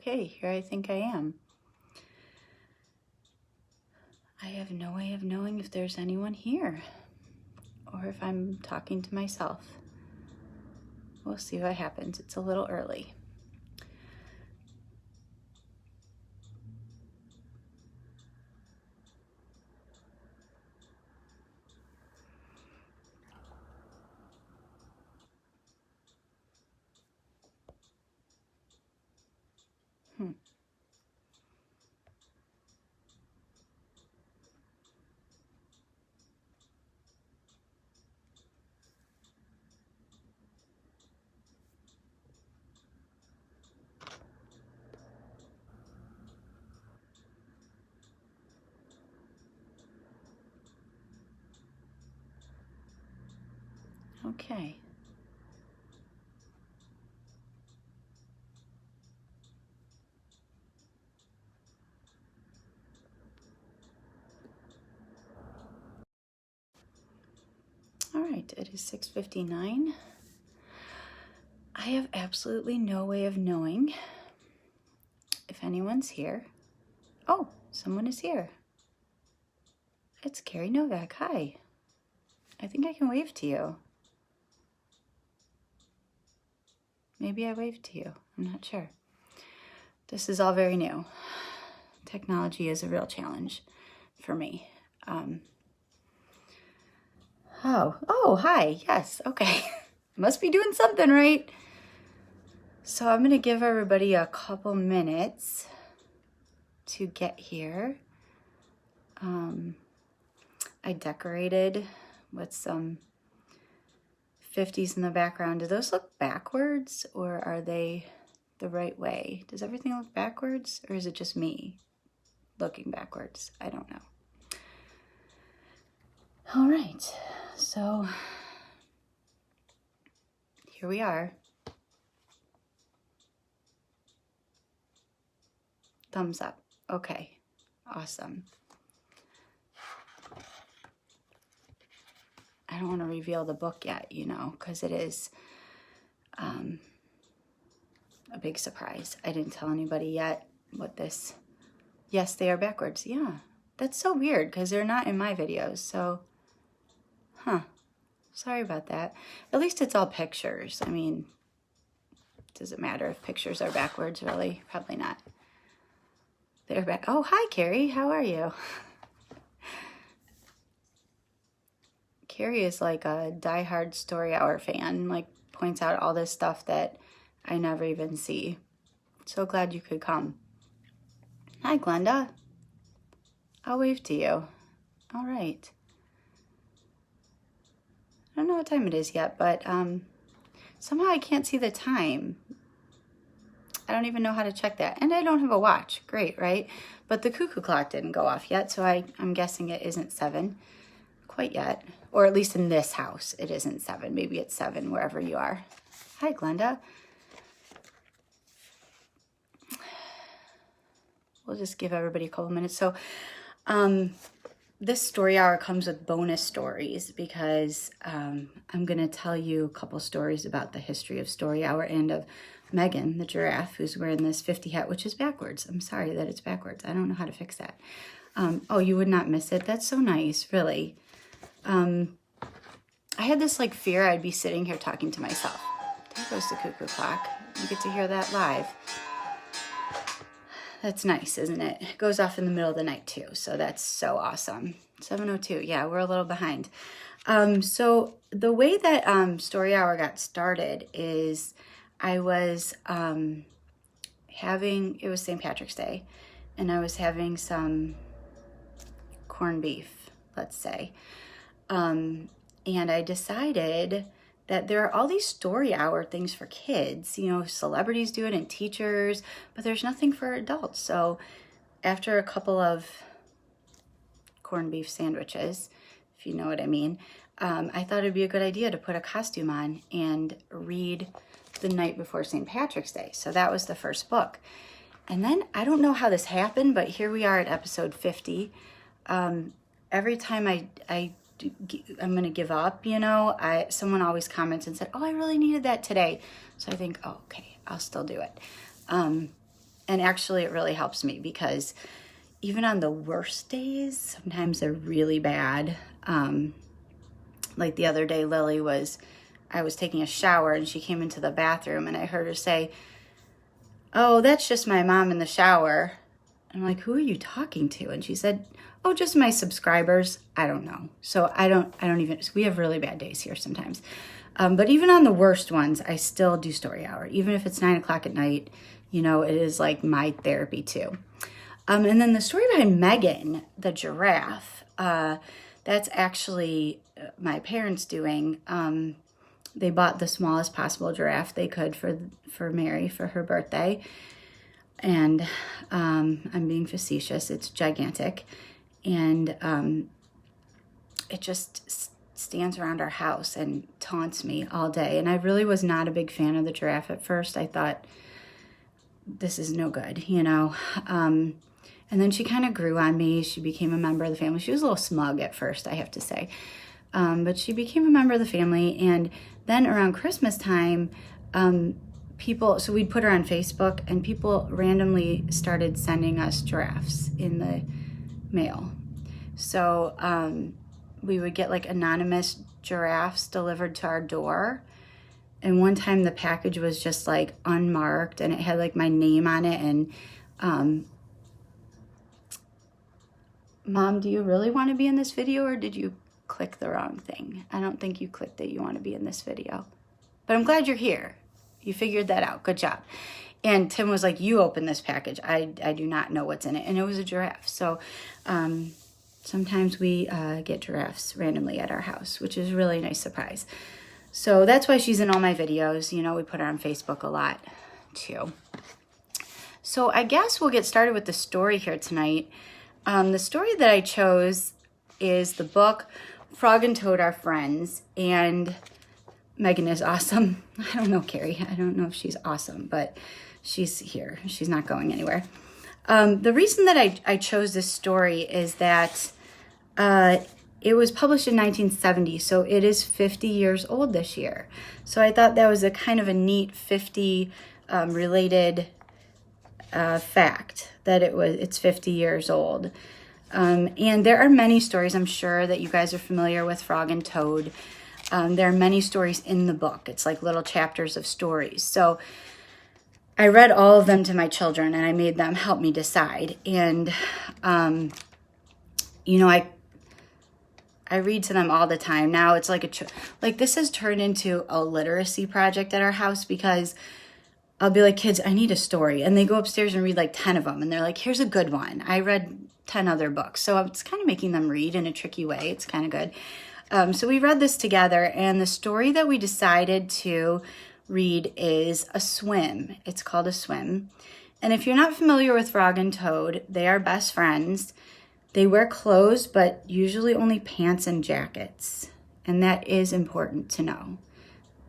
Okay, here I think I am. I have no way of knowing if there's anyone here or if I'm talking to myself. We'll see what happens. It's a little early. Okay. All right, it is 6:59. I have absolutely no way of knowing if anyone's here. Oh, someone is here. It's Carrie Novak. Hi. I think I can wave to you. Maybe I waved to you. I'm not sure. This is all very new. Technology is a real challenge for me. Oh, hi. Yes, okay. Must be doing something right. So I'm gonna give everybody a couple minutes to get here. I decorated with some 50s in the background. Do those look backwards or are they the right way? Does everything look backwards or is it just me looking backwards? I don't know. All right, so here we are. Thumbs up. Okay, awesome. I don't want to reveal the book yet, you know, because it is a big surprise. I didn't tell anybody yet what this... Yes, they are backwards. Yeah, that's so weird because they're not in my videos, so... Sorry about that. At least it's all pictures. I mean, does it matter if pictures are backwards, really? Probably not. They're back. Oh, hi, Carrie. How are you? Carrie is like a diehard Story Hour fan, like points out all this stuff that I never even see. So glad you could come. Hi, Glenda. I'll wave to you. All right. I don't know what time it is yet, but somehow I can't see the time. I don't even know how to check that. And I don't have a watch. Great, right? But the cuckoo clock didn't go off yet, so I'm guessing it isn't 7 quite yet. Or at least in this house, it isn't 7. Maybe it's 7 wherever you are. Hi, Glenda. We'll just give everybody a couple minutes. So this Story Hour comes with bonus stories because I'm going to tell you a couple stories about the history of Story Hour and of Megan, the giraffe, who's wearing this 50 hat, which is backwards. I'm sorry that it's backwards. I don't know how to fix that. Oh, you would not miss it. That's so nice, really. I had this like fear I'd be sitting here talking to myself. There goes the cuckoo clock. You get to hear that live. That's nice, isn't it? It goes off in the middle of the night too, so that's so awesome. 7:02, yeah, we're a little behind. So the way that Story Hour got started is I was it was St. Patrick's Day, and I was having some corned beef, let's say. And I decided that there are all these Story Hour things for kids. You know, celebrities do it and teachers, but there's nothing for adults. So after a couple of corned beef sandwiches, if you know what I mean, I thought it'd be a good idea to put a costume on and read the night before St. Patrick's Day. So that was the first book. And then I don't know how this happened, but here we are at episode 50. Every time I'm going to give up, you know, someone always comments and said, oh, I really needed that today. So I think, oh, okay, I'll still do it. And actually it really helps me because even on the worst days, sometimes they're really bad. Like the other day, I was taking a shower and she came into the bathroom and I heard her say, "Oh, that's just my mom in the shower." I'm like, "Who are you talking to?" And she said, "Oh, just my subscribers." I don't know. So I don't even, we have really bad days here sometimes. But even on the worst ones, I still do story hour. Even if it's 9 o'clock at night, you know, it is like my therapy too. And then the story behind Megan, the giraffe, that's actually my parents doing. They bought the smallest possible giraffe they could for Mary for her birthday. And I'm being facetious, it's gigantic. And it just stands around our house and taunts me all day. And I really was not a big fan of the giraffe at first. I thought, this is no good, you know. And then she kind of grew on me. She became a member of the family. She was a little smug at first, I have to say. But she became a member of the family. And then around Christmas time, so we'd put her on Facebook and people randomly started sending us giraffes in the mail. So we would get like anonymous giraffes delivered to our door. And one time the package was just like unmarked and it had like my name on it. And Mom, do you really want to be in this video or did you click the wrong thing? I don't think you clicked that you want to be in this video. But I'm glad you're here. You figured that out. Good job. And Tim was like, "You open this package. I do not know what's in it." And it was a giraffe. So sometimes we get giraffes randomly at our house, which is a really nice surprise. So that's why she's in all my videos. You know, we put her on Facebook a lot too. So I guess we'll get started with the story here tonight. The story that I chose is the book Frog and Toad Are Friends. And Megan is awesome. I don't know, Carrie. I don't know if she's awesome, but she's here. She's not going anywhere. The reason that I chose this story is that it was published in 1970, so it is 50 years old this year. So I thought that was a kind of a neat 50 related fact that it's 50 years old. And there are many stories, I'm sure, that you guys are familiar with Frog and Toad. There are many stories in the book. It's like little chapters of stories. So I read all of them to my children and I made them help me decide. And, you know, I read to them all the time. Now it's like this has turned into a literacy project at our house because I'll be like, "Kids, I need a story." And they go upstairs and read like 10 of them. And they're like, "Here's a good one. I read 10 other books." So it's kind of making them read in a tricky way. It's kind of good. So we read this together, and the story that we decided to read is A Swim. It's called A Swim. And if you're not familiar with Frog and Toad, they are best friends. They wear clothes, but usually only pants and jackets. And that is important to know.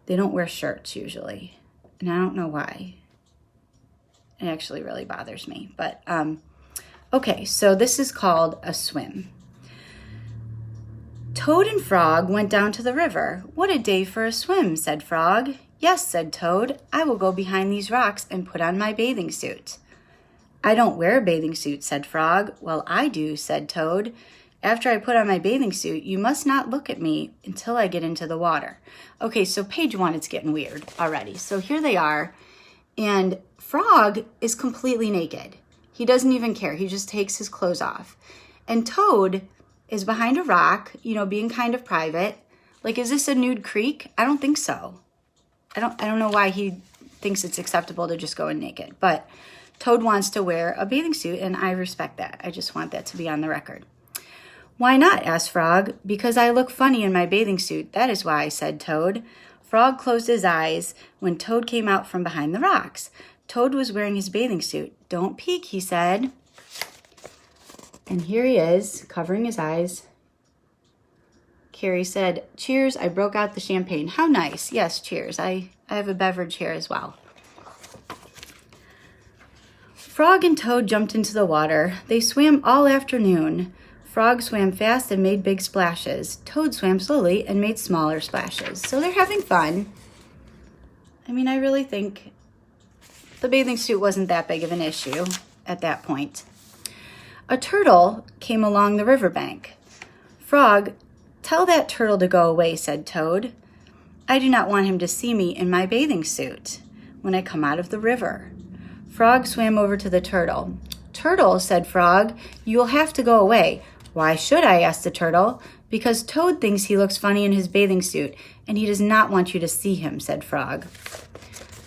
They don't wear shirts usually. And I don't know why. It actually really bothers me. But, okay, so this is called A Swim. Toad and Frog went down to the river. "What a day for a swim," said Frog. "Yes," said Toad. "I will go behind these rocks and put on my bathing suit." "I don't wear a bathing suit," said Frog. "Well, I do," said Toad. "After I put on my bathing suit, you must not look at me until I get into the water." Okay, so page 1, it's getting weird already. So here they are, and Frog is completely naked. He doesn't even care. He just takes his clothes off. And Toad is behind a rock, you know, being kind of private. Like, is this a nude creek? I don't think so. I don't know why he thinks it's acceptable to just go in naked. But Toad wants to wear a bathing suit, and I respect that. I just want that to be on the record. "Why not?" asked Frog. "Because I look funny in my bathing suit. That is why," said Toad. Frog closed his eyes when Toad came out from behind the rocks. Toad was wearing his bathing suit. "Don't peek," he said. And here he is, covering his eyes. Carrie said, "Cheers, I broke out the champagne." How nice. Yes, cheers. I have a beverage here as well. Frog and Toad jumped into the water. They swam all afternoon. Frog swam fast and made big splashes. Toad swam slowly and made smaller splashes. So they're having fun. I mean, I really think the bathing suit wasn't that big of an issue at that point. A turtle came along the riverbank. Frog, tell that turtle to go away, said Toad. I do not want him to see me in my bathing suit when I come out of the river. Frog swam over to the turtle. Turtle, said Frog, you will have to go away. Why should I? Asked the turtle. Because Toad thinks he looks funny in his bathing suit, and he does not want you to see him, said Frog.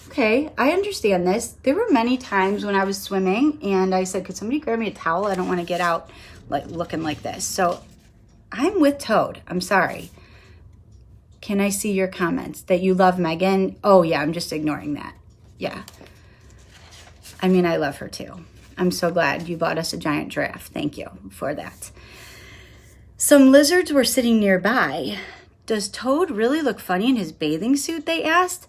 Okay, I understand this. There were many times when I was swimming, and I said, could somebody grab me a towel? I don't want to get out like looking like this. So I'm with Toad. I'm sorry. Can I see your comments that you love Megan? Oh, yeah, I'm just ignoring that. Yeah. I mean, I love her too. I'm so glad you bought us a giant giraffe. Thank you for that. Some lizards were sitting nearby. Does Toad really look funny in his bathing suit? They asked.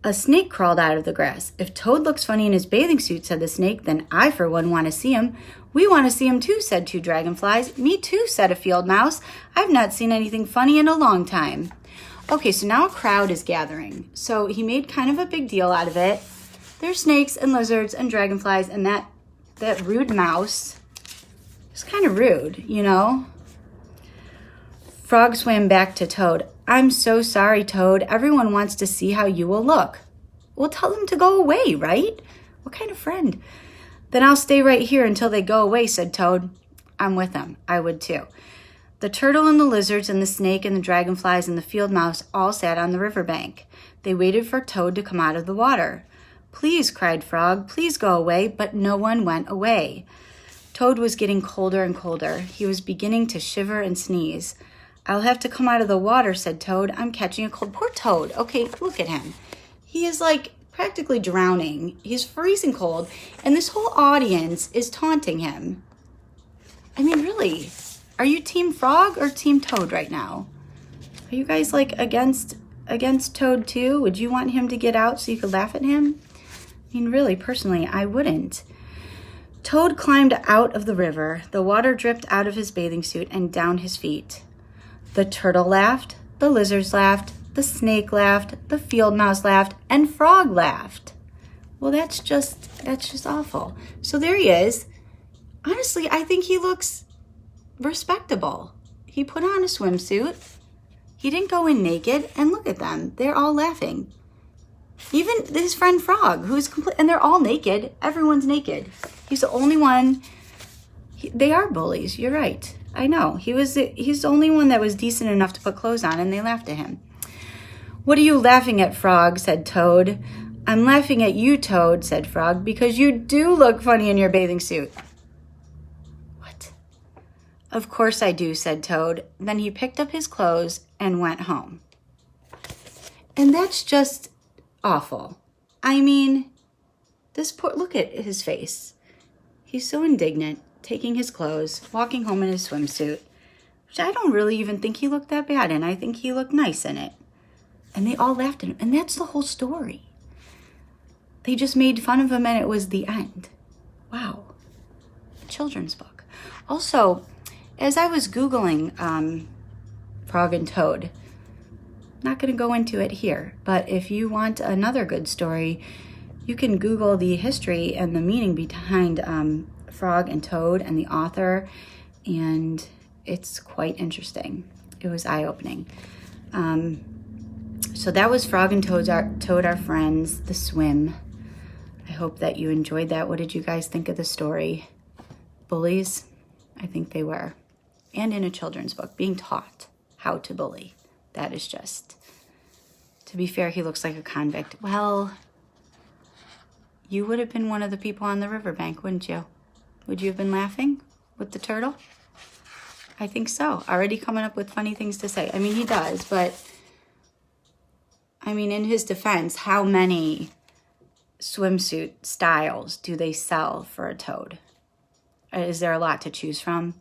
A snake crawled out of the grass. If Toad looks funny in his bathing suit, said the snake, then I for one want to see him. We want to see him too, said two dragonflies. Me too, said a field mouse. I've not seen anything funny in a long time. Okay, so now a crowd is gathering. So he made kind of a big deal out of it. There's snakes and lizards and dragonflies, and that rude mouse is kind of rude, you know? Frog swam back to Toad. I'm so sorry, Toad. Everyone wants to see how you will look. Well, tell them to go away, right? What kind of friend? Then I'll stay right here until they go away, said Toad. I'm with them. I would too. The turtle and the lizards and the snake and the dragonflies and the field mouse all sat on the riverbank. They waited for Toad to come out of the water. Please, cried Frog, please go away, but no one went away. Toad was getting colder and colder. He was beginning to shiver and sneeze. I'll have to come out of the water, said Toad. I'm catching a cold. Poor Toad. Okay, look at him. He is like practically drowning. He's freezing cold, and this whole audience is taunting him. I mean, really, are you Team Frog or Team Toad right now? Are you guys like against Toad too? Would you want him to get out so you could laugh at him? I mean, really, personally, I wouldn't. Toad climbed out of the river. The water dripped out of his bathing suit and down his feet. The turtle laughed, the lizards laughed, the snake laughed, the field mouse laughed, and Frog laughed. Well, that's just awful. So there he is. Honestly, I think he looks respectable. He put on a swimsuit. He didn't go in naked, and look at them. They're all laughing. Even his friend Frog, who's complete, and they're all naked. Everyone's naked. He's the only one. They are bullies. You're right. I know. He's the only one that was decent enough to put clothes on, and they laughed at him. What are you laughing at, Frog? Said Toad. I'm laughing at you, Toad, said Frog, because you do look funny in your bathing suit. What? Of course I do, said Toad. Then he picked up his clothes and went home. And that's just awful. I mean, this poor, look at his face. He's so indignant, taking his clothes, walking home in his swimsuit, which I don't really even think he looked that bad in. I think he looked nice in it. And they all laughed at him. And that's the whole story. They just made fun of him and it was the end. Wow. A children's book. Also, as I was Googling Frog and Toad, not going to go into it here, but if you want another good story, you can Google the history and the meaning behind Frog and Toad and the author, and it's quite interesting. It was eye-opening. So that was Frog and Toad Our Friends, The Swim. I hope that you enjoyed that. What did you guys think of the story? Bullies? I think they were. And in a children's book, being taught how to bully. That is just, to be fair, he looks like a convict. Well, you would have been one of the people on the riverbank, wouldn't you? Would you have been laughing with the turtle? I think so. Already coming up with funny things to say. I mean, he does, but I mean, in his defense, how many swimsuit styles do they sell for a toad? Is there a lot to choose from?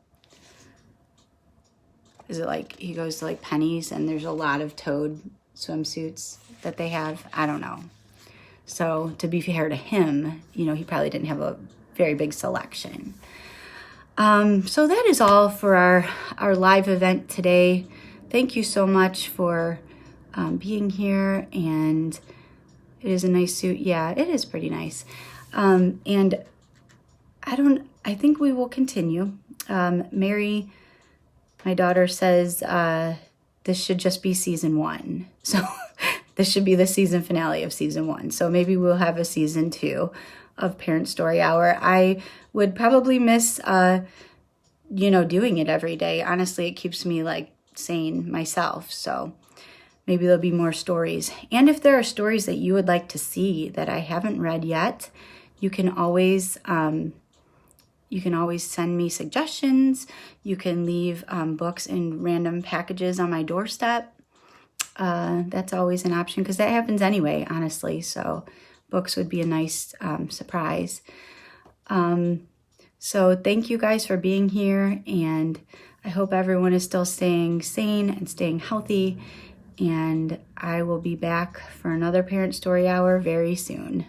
Is it like he goes to like Penny's and there's a lot of toad swimsuits that they have? I don't know. So to be fair to him, you know, he probably didn't have a very big selection. So that is all for our live event today. Thank you so much for being here, and It is a nice suit. Yeah, it is pretty nice. And I think we will continue. Mary, my daughter, says this should just be season 1. So this should be the season finale of season 1. So maybe we'll have a season 2 of Parent Story Hour. I would probably miss, doing it every day. Honestly, it keeps me like sane myself. So maybe there'll be more stories. And if there are stories that you would like to see that I haven't read yet, you can always send me suggestions. You can leave books in random packages on my doorstep. That's always an option because that happens anyway, honestly. So books would be a nice surprise. So thank you guys for being here, and I hope everyone is still staying sane and staying healthy. And I will be back for another Parent Story Hour very soon.